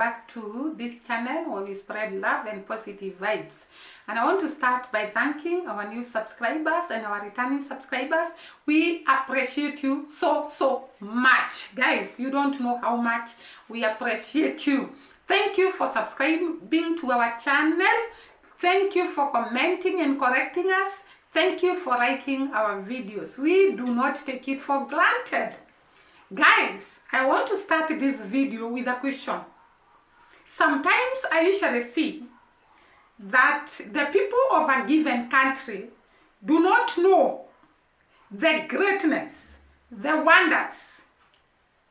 back to this channel where we spread love and positive vibes. And I want to start by thanking our new subscribers and our returning subscribers. We appreciate you so much. Guys, you don't know how much we appreciate you. Thank you for subscribing to our channel. Thank you for commenting and correcting us. Thank you for liking our videos. We do not take it for granted. Guys, I want to start this video with a question. Sometimes I usually see that the people of a given country do not know the greatness, the wonders,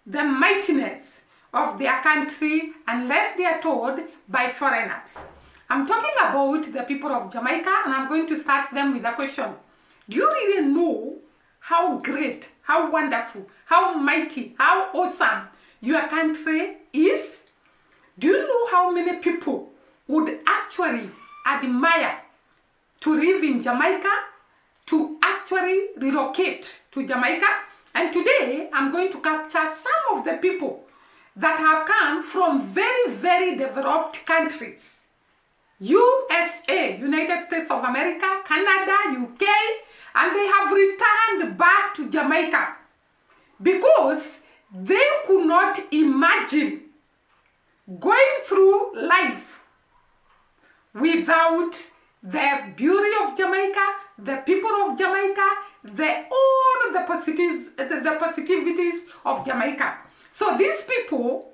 the mightiness of their country unless they are told by foreigners. I'm talking about the people of Jamaica, and I'm going to start them with a question. Do you really know how great, how wonderful, how mighty, how awesome your country is? Do you know how many people would actually admire to live in Jamaica, to actually relocate to Jamaica? And today, I'm going to capture some of the people that have come from very developed countries. USA, United States of America, Canada, UK, and they have returned back to Jamaica because they could not imagine going through life without the beauty of Jamaica, the people of Jamaica, all the positivities of Jamaica. So these people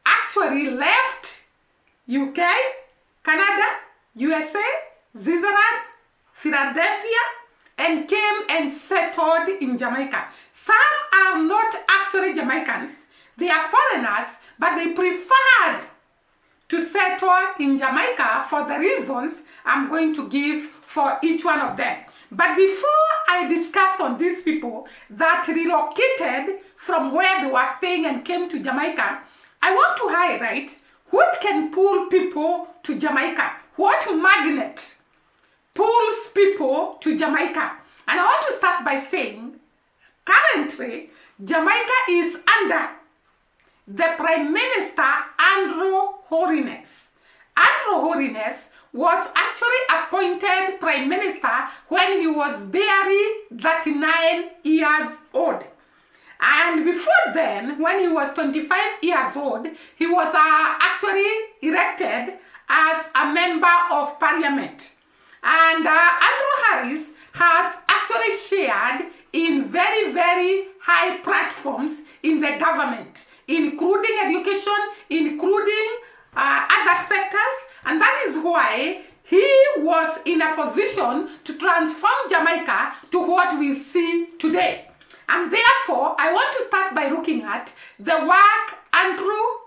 actually left UK, Canada, USA, Switzerland, Philadelphia, and came and settled in Jamaica. Some are not actually Jamaicans. They are foreigners, but they preferred to settle in Jamaica for the reasons I'm going to give for each one of them. But before I discuss on these people that relocated from where they were staying and came to Jamaica, I want to highlight what can pull people to Jamaica. What magnet pulls people to Jamaica? And I want to start by saying, currently, Jamaica is under the Prime Minister, Holness. Holness was actually appointed Prime Minister when he was barely 39 years old. And before then, when he was 25 years old, he was actually elected as a member of parliament. And Harris has actually shared in very high platforms in the government, including education, including other sectors. And that is why he was in a position to transform Jamaica to what we see today. And therefore, I want to start by looking at the work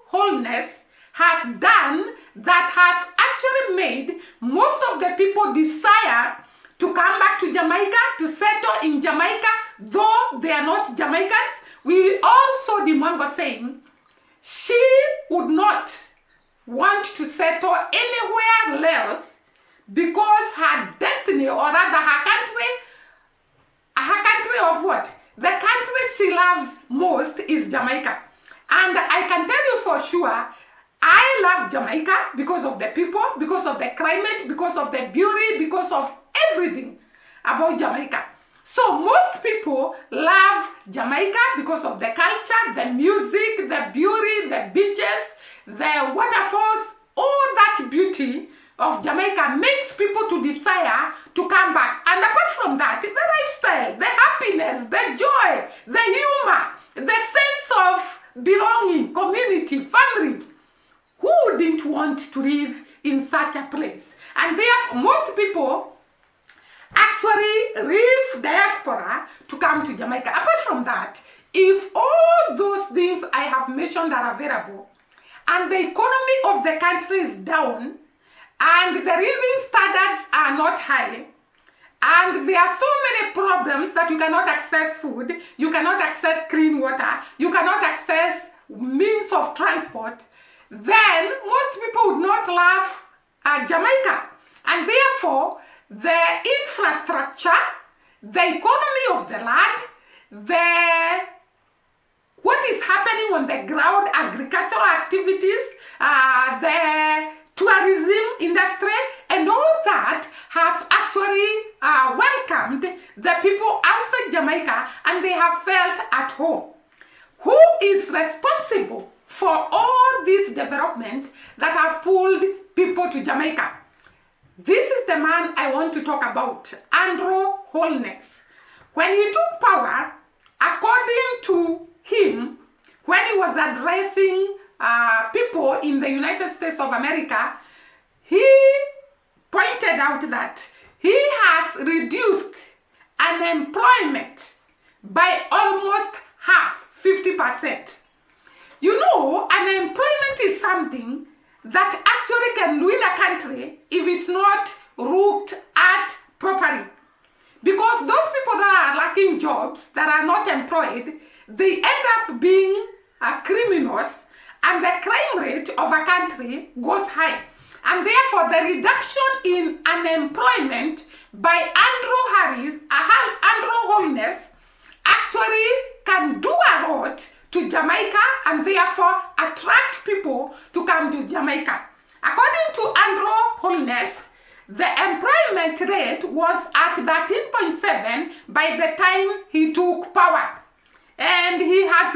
Holness has done that has actually made most of the people desire to come back to Jamaica, to settle in Jamaica, though they are not Jamaicans. We also Dimongo saying she would not want to settle anywhere else because her destiny, or rather her country of what? The country she loves most is Jamaica. And I can tell you for sure, I love Jamaica because of the people, because of the climate, because of the beauty, because of everything about Jamaica. So most people love Jamaica because of the culture, the music, the beauty, the beaches, the waterfalls. All that beauty of Jamaica makes people to desire to come back. And apart from that, the lifestyle, the happiness, the joy, the humor, the sense of belonging, community, family. Who wouldn't want to live in such a place? And therefore, most people actually leave diaspora to come to Jamaica. Apart from that, if all those things I have mentioned are available, and the economy of the country is down, and the living standards are not high, and there are so many problems that you cannot access food, you cannot access clean water, you cannot access means of transport, then most people would not love Jamaica. And therefore, the infrastructure, the economy of the land, what is happening on the ground, agricultural activities, the tourism industry, and all that has actually welcomed the people outside Jamaica, and they have felt at home. Who is responsible for all this development that have pulled people to Jamaica? This is the man I want to talk about, Holness. When he took power, according to him, when he was addressing people in the United States of America, he pointed out that he has reduced unemployment by almost half, 50%. You know, unemployment is something that actually can ruin a country if it's not looked at properly. Because those people that are lacking jobs, that are not employed, they end up being criminals, and the crime rate of a country goes high. And therefore, the reduction in unemployment by Holness actually can do a lot to Jamaica, and therefore attract people to come to Jamaica. According to Holness, the employment rate was at 13.7 by the time he took power. And he has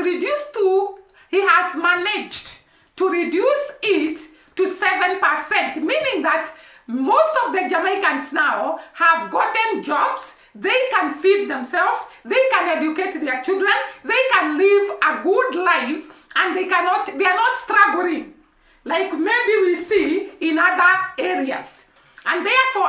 managed to reduce it to 7%, meaning that most of the Jamaicans now have gotten jobs. They can feed themselves, they can educate their children, they can live a good life, and they are not struggling like maybe we see in other areas. And therefore,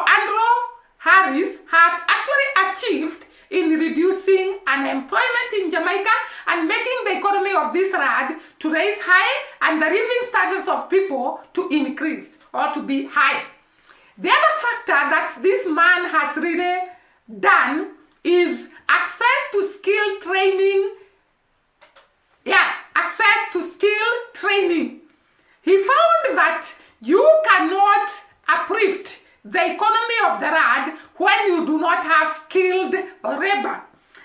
Harris has actually achieved in reducing unemployment in Jamaica and making the economy of this land to raise high and the living status of people to increase or to be high. The other factor that this man has really done is access to skill training. Access to skill training. He found that you cannot uplift the economy of the land when you do not have skilled labor.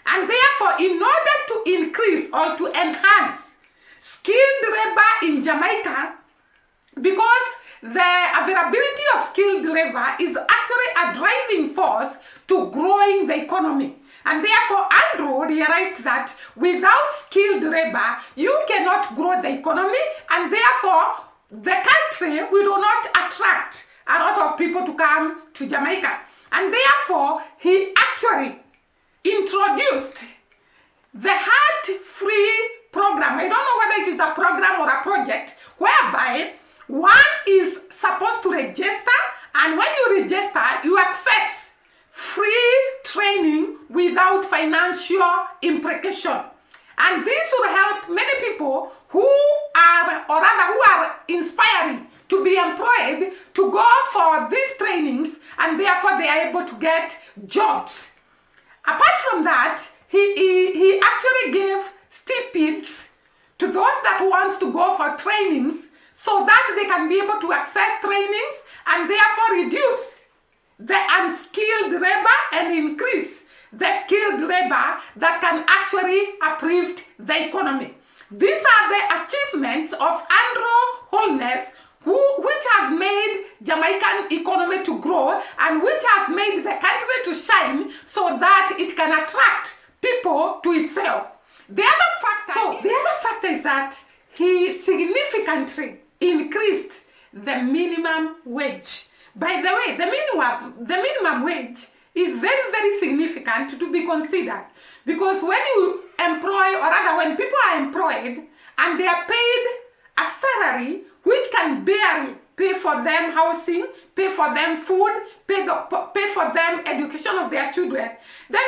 And therefore, in order to increase or to enhance skilled labor in Jamaica, because the availability of skilled labor is actually a driving force to growing the economy. And therefore, Andrew realized that without skilled labor, you cannot grow the economy, and therefore, the country will not attract a lot of people to come to Jamaica. And therefore, he actually introduced the heart-free program. I don't know whether it is a program or a project, whereby one is supposed to register, and when you register, you access free training without financial implication. And this will help many people who are inspiring to be employed to go for these trainings, and therefore they are able to get jobs. Apart from that, he actually gave stipends to those that wants to go for trainings so that they can be able to access trainings and therefore reduce the unskilled labor and increase the skilled labor that can actually uplift the economy. These are the achievements of Holness, which has made Jamaican economy to grow and which has made the country to shine so that it can attract people to itself. The other factor is that he significantly increased the minimum wage. By the way, the minimum wage is very, very significant to be considered, because when you employ, or rather when people are employed and they are paid a salary which can barely pay for them housing, pay for them food, pay for them education of their children, then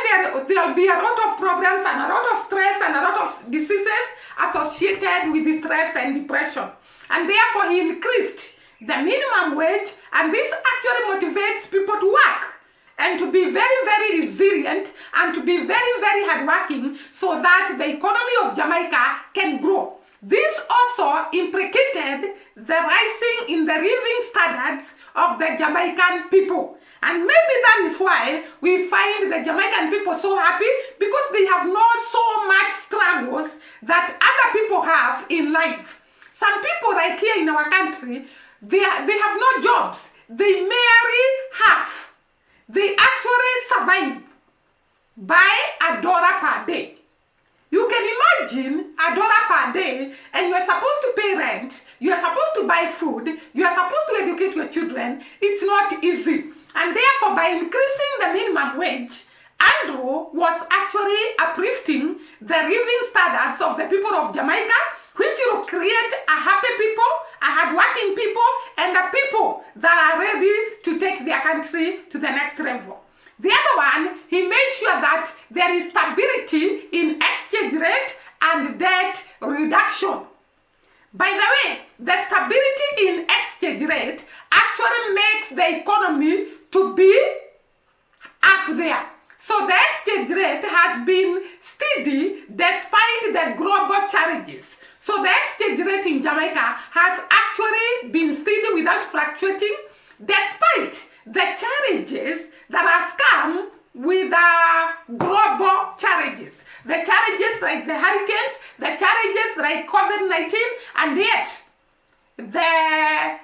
there'll be a lot of problems and a lot of stress and a lot of diseases associated with the stress and depression. And therefore he increased the minimum wage, and this actually motivates people to work and to be very, very resilient and to be very, very hardworking so that the economy of Jamaica can grow. This also implicated the rising in the living standards of the Jamaican people. And maybe that is why we find the Jamaican people so happy, because they have not so much struggles that other people have in life. Some people like here in our country, they have no jobs. They marry half. They actually survive by $1 per day. You can imagine $1 per day, and you are supposed to pay rent, you are supposed to buy food, you are supposed to educate your children. It's not easy. And therefore, by increasing the minimum wage, Andrew was actually uplifting the living standards of the people of Jamaica, which will create a happy people, a hardworking people, and a people that are ready to take their country to the next level. The other one, he made sure that there is stability in exchange rate and debt reduction. By the way, the stability in exchange rate actually makes the economy to be up there. So the exchange rate has been steady despite the global challenges. So the exchange rate in Jamaica has actually been steady without fluctuating, despite the challenges that have come with global challenges. The challenges like the hurricanes, the challenges like COVID-19, and yet the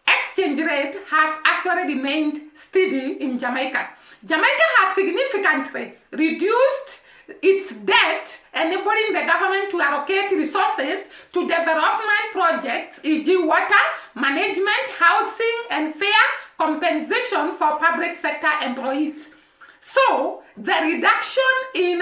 exchange rate has actually remained steady in Jamaica. Jamaica has significantly reduced its debt, enabling the government to allocate resources to development projects, e.g. water, management, housing, and fair compensation for public sector employees. So, the reduction in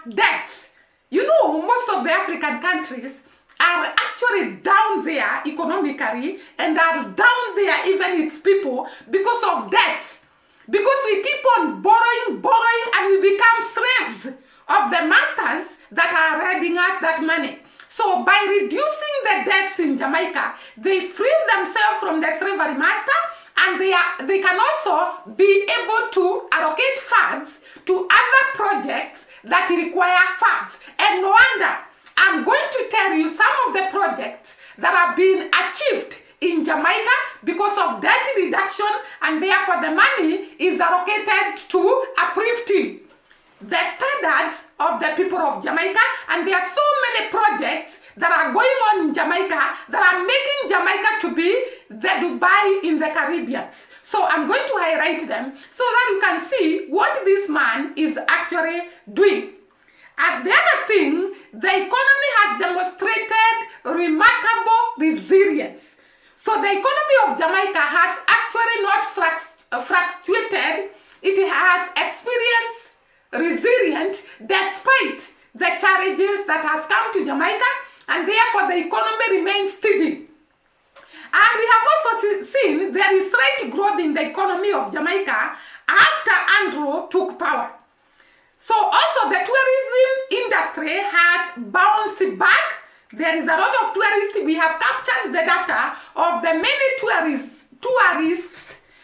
debt, you know, most of the African countries are actually down there economically, and are down there even its people because of debts. Because we keep on borrowing, and we become slaves of the masters that are lending us that money. So by reducing the debts in Jamaica, they free themselves from the slavery master, and they can also be able to allocate funds to other projects that require funds. And no wonder, I'm going to tell you some of the projects that have been achieved in Jamaica because of debt reduction, and therefore the money is allocated to uplifting the standards of the people of Jamaica. And there are so many projects that are going on in Jamaica that are making Jamaica to be the Dubai in the Caribbean. So I'm going to highlight them so that you can see what this man is actually doing. And the other thing, the economy has demonstrated remarkable resilience. So the economy of Jamaica has actually not fluctuated. It has experienced resilient despite the challenges that has come to Jamaica, and therefore the economy remains steady. And we have also seen there is slight growth in the economy of Jamaica after Andrew took power. So also the tourism industry has bounced back. There is a lot of tourists. We have captured the data of the many tourists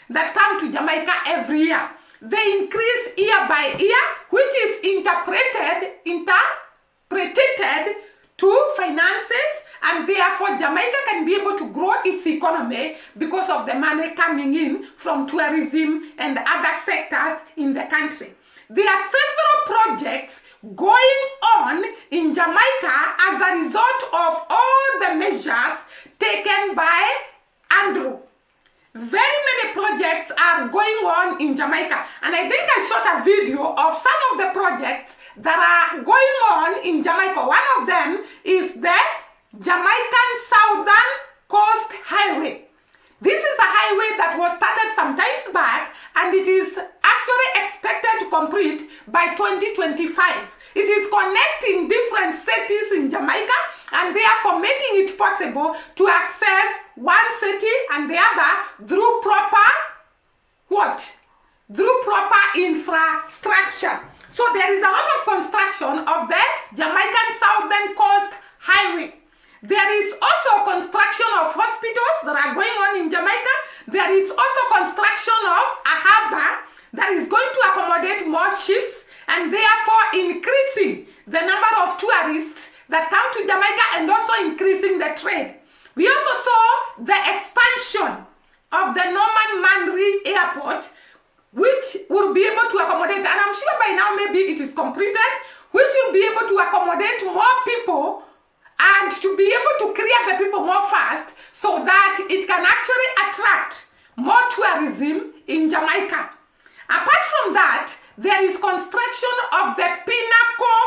that come to Jamaica every year. They increase year by year, which is interpreted to finances, and therefore Jamaica can be able to grow its economy because of the money coming in from tourism and other sectors in the country. There are several projects going on in Jamaica as a result of all the measures taken by Andrew. Very many projects are going on in Jamaica, and I think I shot a video of some of the projects that are going on in Jamaica. One of them is the Jamaican Southern Coast Highway. This is a highway that was started some times back, and it is actually expected to complete by 2025. It is connecting different cities in Jamaica, and therefore making it possible to access one city and the other through proper infrastructure. So there is a lot of construction of the Jamaican Southern Coast Highway. There is also construction of hospitals that are going on in Jamaica. There is also construction of a harbor that is going to accommodate more ships, and therefore increasing the number of tourists that come to Jamaica, and also increasing the trade. We also saw the expansion of the Norman Manley Airport, which will be able to accommodate, and I'm sure by now maybe it is completed, which will be able to accommodate more people and to be able to clear the people more fast so that it can actually attract more tourism in Jamaica. Apart from that, there is construction of the Pinnacle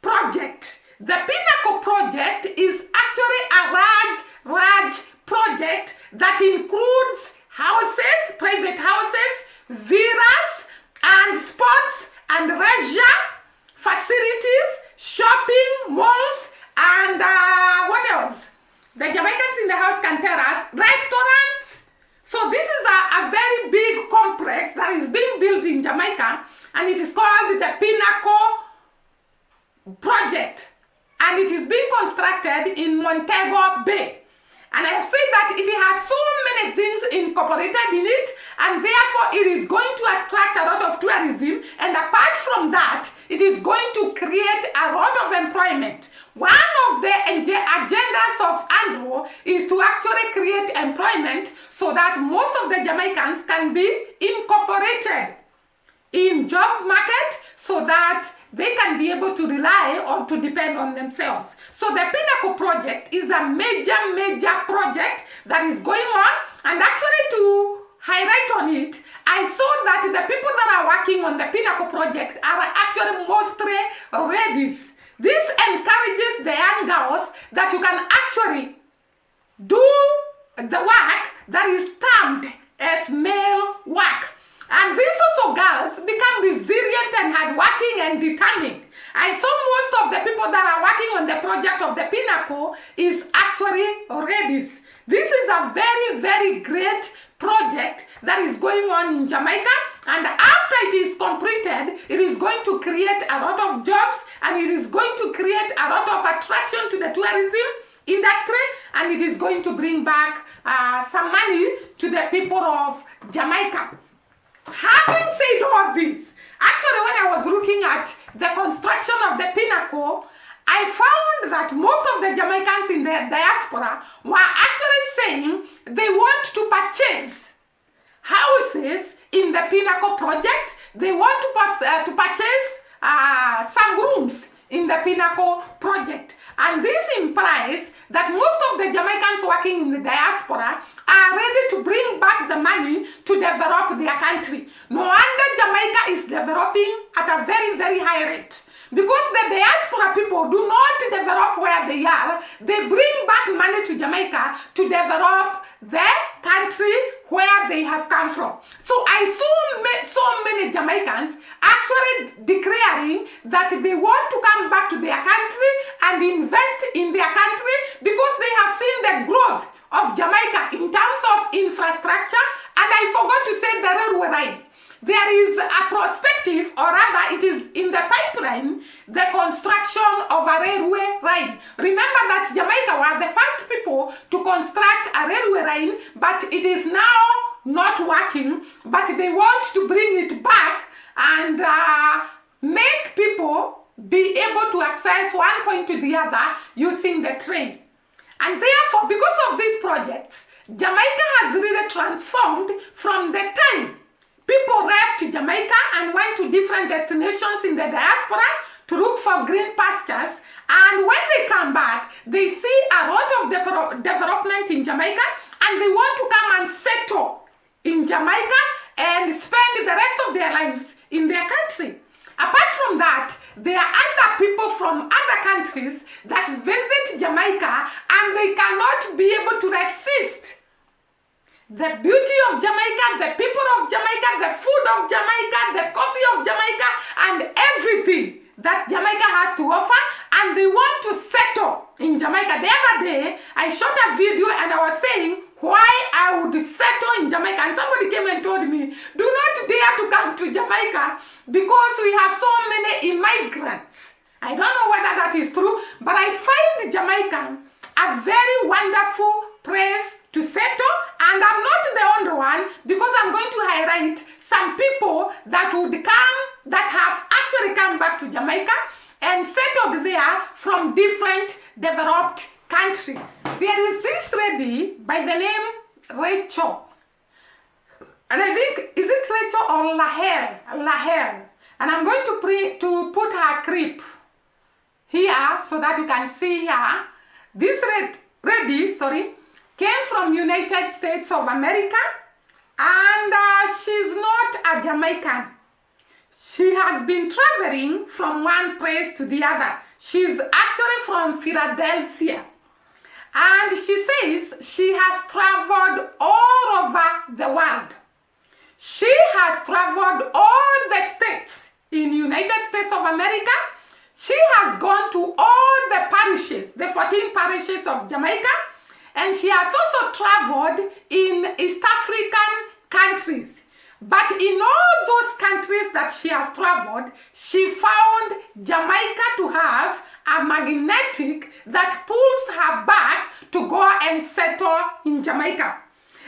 project. The Pinnacle project is actually a large project that includes houses, private houses, villas, and sports and leisure facilities, shopping malls, and what else? The Jamaicans in the house can tell us, restaurants. So this is a very big complex that is being built in Jamaica, and it is called the Pinnacle project, and it is being constructed in Montego Bay. And I have said that it has so many things incorporated in it, and therefore it is going to attract a lot of tourism, and apart from that, it is going to create a lot of employment. One of the agendas of Andrew is to actually create employment so that most of the Jamaicans can be incorporated in job market so that they can be able to rely or to depend on themselves. So the Pinnacle project is a major project that is going on, and actually to highlight on it, I saw that the people that are working on the Pinnacle project are actually mostly ladies. This encourages the young girls that you can actually do the work that is termed as male work. And these also girls become resilient and hardworking and determined. I saw most of the people that are working on the project of the Pinnacle is actually ladies. This is a very great project that is going on in Jamaica, and after it is completed, it is going to create a lot of jobs, and it is going to create a lot of attraction to the tourism industry, and it is going to bring back some money to the people of Jamaica. Having said all this, actually when I was looking at the construction of the Pinnacle, I found that most of the Jamaicans in the diaspora were actually saying they want to purchase houses in the Pinnacle project. They want to purchase some rooms in the Pinnacle project. And this implies that most of the Jamaicans working in the diaspora are ready to bring back the money to develop their country. No wonder Jamaica is developing at a very high rate. Because the diaspora people do not develop where they are, they bring back money to Jamaica to develop the country where they have come from. So I saw so many Jamaicans actually declaring that they want to come back to their country and invest in their country because they have seen the growth of Jamaica in terms of infrastructure, and I forgot to say the railway line. There is a prospective, or rather it is in the pipeline, the construction of a railway line. Remember that Jamaica were the first people to construct a railway line, but it is now not working, but they want to bring it back and make people be able to access one point to the other using the train. And therefore, because of these projects, Jamaica has really transformed from the time people left Jamaica and went to different destinations in the diaspora to look for green pastures. And when they come back, they see a lot of development in Jamaica, and they want to come and settle in Jamaica and spend the rest of their lives in their country. Apart from that, there are other people from other countries that visit Jamaica, and they cannot be able to resist the beauty of Jamaica, the people of Jamaica, the food of Jamaica, the coffee of Jamaica, and everything that Jamaica has to offer, and they want to settle in Jamaica. The other day, I shot a video and I was saying why I would settle in Jamaica, and somebody came and told me, do not dare to come to Jamaica because we have so many immigrants. I don't know whether that is true, but I find Jamaica a very wonderful place to settle, and I'm not the only one, because I'm going to highlight some people that would come, that have actually come back to Jamaica and settled there from different developed countries. There is this lady by the name Rachel. and I think, is it Rachel or Lahel? And I'm going to put her clip here so that you can see her. This lady, came from United States of America, and she's not a Jamaican. She has been traveling from one place to the other. She's actually from Philadelphia. And she says she has traveled all over the world. She has traveled all the states in United States of America. She has gone to all the parishes, the 14 parishes of Jamaica, and she has also traveled in East African countries. But in all those countries that she has traveled, she found Jamaica to have a magnetic that pulls her back to go and settle in Jamaica.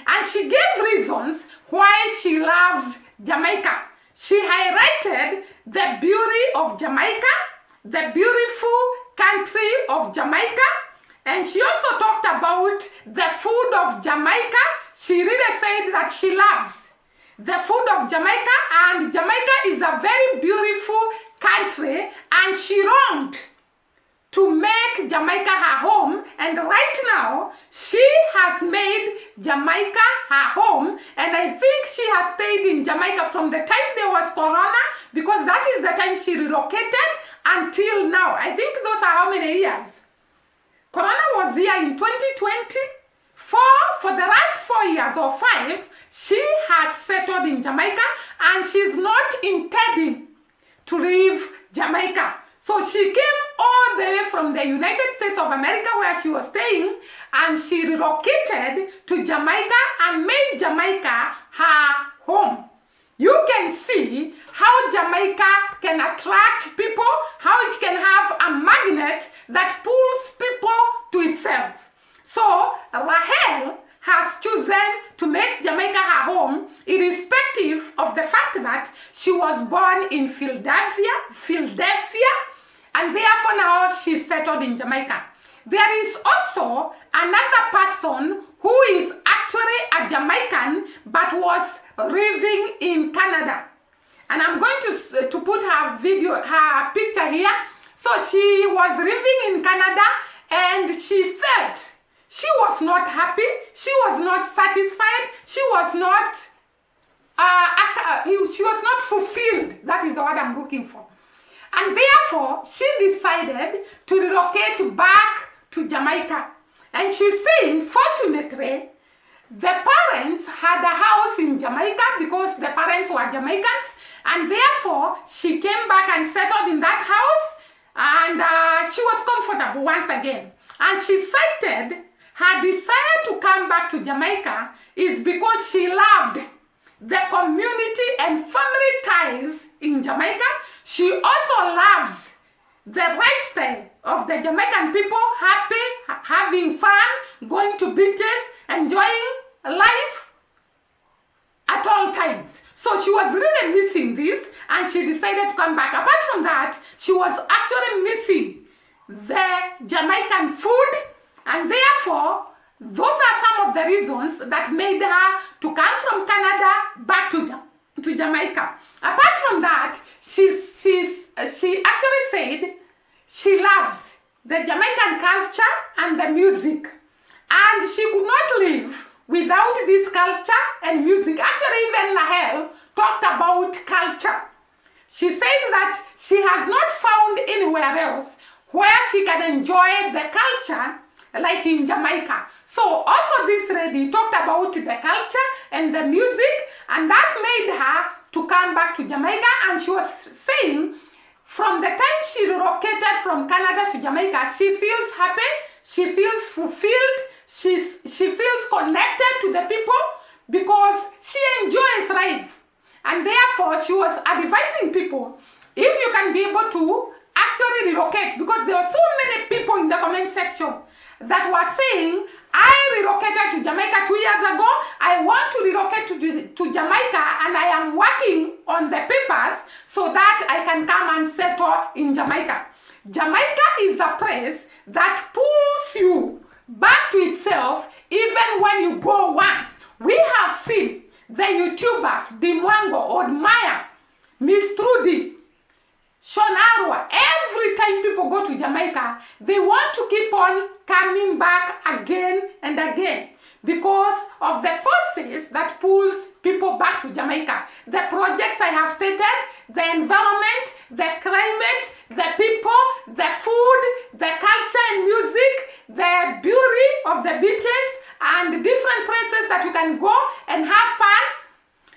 And she gave reasons why she loves Jamaica. She highlighted the beauty of Jamaica, the beautiful country of Jamaica, and she also talked about the food of Jamaica. She really said that she loves the food of Jamaica, and Jamaica is a very beautiful country, and she longed to make Jamaica her home, and right now she has made Jamaica her home, and I think she has stayed in Jamaica from the time there was Corona, because that is the time she relocated until now. I think those are how many years? Corona was here in 2020. For the last 4 years or 5, she has settled in Jamaica, and she's not intending to leave Jamaica. So she came all the way from the United States of America where she was staying, and she relocated to Jamaica and made Jamaica her home. You can see how Jamaica can attract people, how it can have a magnet that pulls people to itself. So Rahel has chosen to make Jamaica her home, irrespective of the fact that she was born in Philadelphia, and therefore now she's settled in Jamaica. There is also another person who is actually a Jamaican but was living in Canada. And I'm going to put her picture here. So she was living in Canada, and she felt she was not happy, she was not satisfied, she was not fulfilled. That is the word I'm looking for. And therefore, she decided to relocate back to Jamaica. And she's saying, fortunately, the parents had a house in Jamaica because the parents were Jamaicans, and therefore she came back and settled in that house, and she was comfortable once again. And she cited her desire to come back to Jamaica is because she loved the community and family ties in Jamaica. She also loves the lifestyle of the Jamaican people, happy, having fun, going to beaches, enjoying life at all times. So she was really missing this, and she decided to come back. Apart from that, she was actually missing the Jamaican food, and therefore, those are some of the reasons that made her to come from Canada back to Jamaica. Apart from that, she actually said she loves the Jamaican culture and the music, and she could not live without this culture and music. Actually, even Lahel talked about culture. She said that she has not found anywhere else where she can enjoy the culture like in Jamaica. So also this lady talked about the culture and the music, and that made her to come back to Jamaica. And she was saying from the time she relocated from Canada to Jamaica, she feels happy, she feels fulfilled, she feels connected to the people because she enjoys life. And therefore she was advising people, if you can be able to actually relocate, because there were so many people in the comment section that were saying, I relocated to Jamaica 2 years ago, I want to relocate to Jamaica, and I am working on the papers so that I can come and settle in Jamaica. Jamaica is a place that pulls you back to itself even when you go once. We have seen the YouTubers, Dimwango, Odmaya, Miss Trudy, Shonarwa, every time people go to Jamaica, they want to keep on coming back again and again because of the forces that pulls people back to Jamaica. The projects I have stated, the environment, the climate, the people, the food, the culture and music, the beauty of the beaches, and different places that you can go and have fun.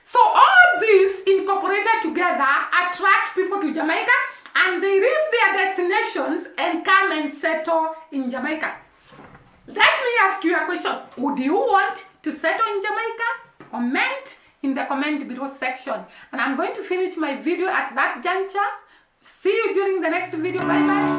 So all these incorporated together attract people to Jamaica, and they leave their destinations and come and settle in Jamaica. Let me ask you a question. Would you want to settle in Jamaica? Comment in the comment below section. And I'm going to finish my video at that juncture. See you during the next video. Bye bye.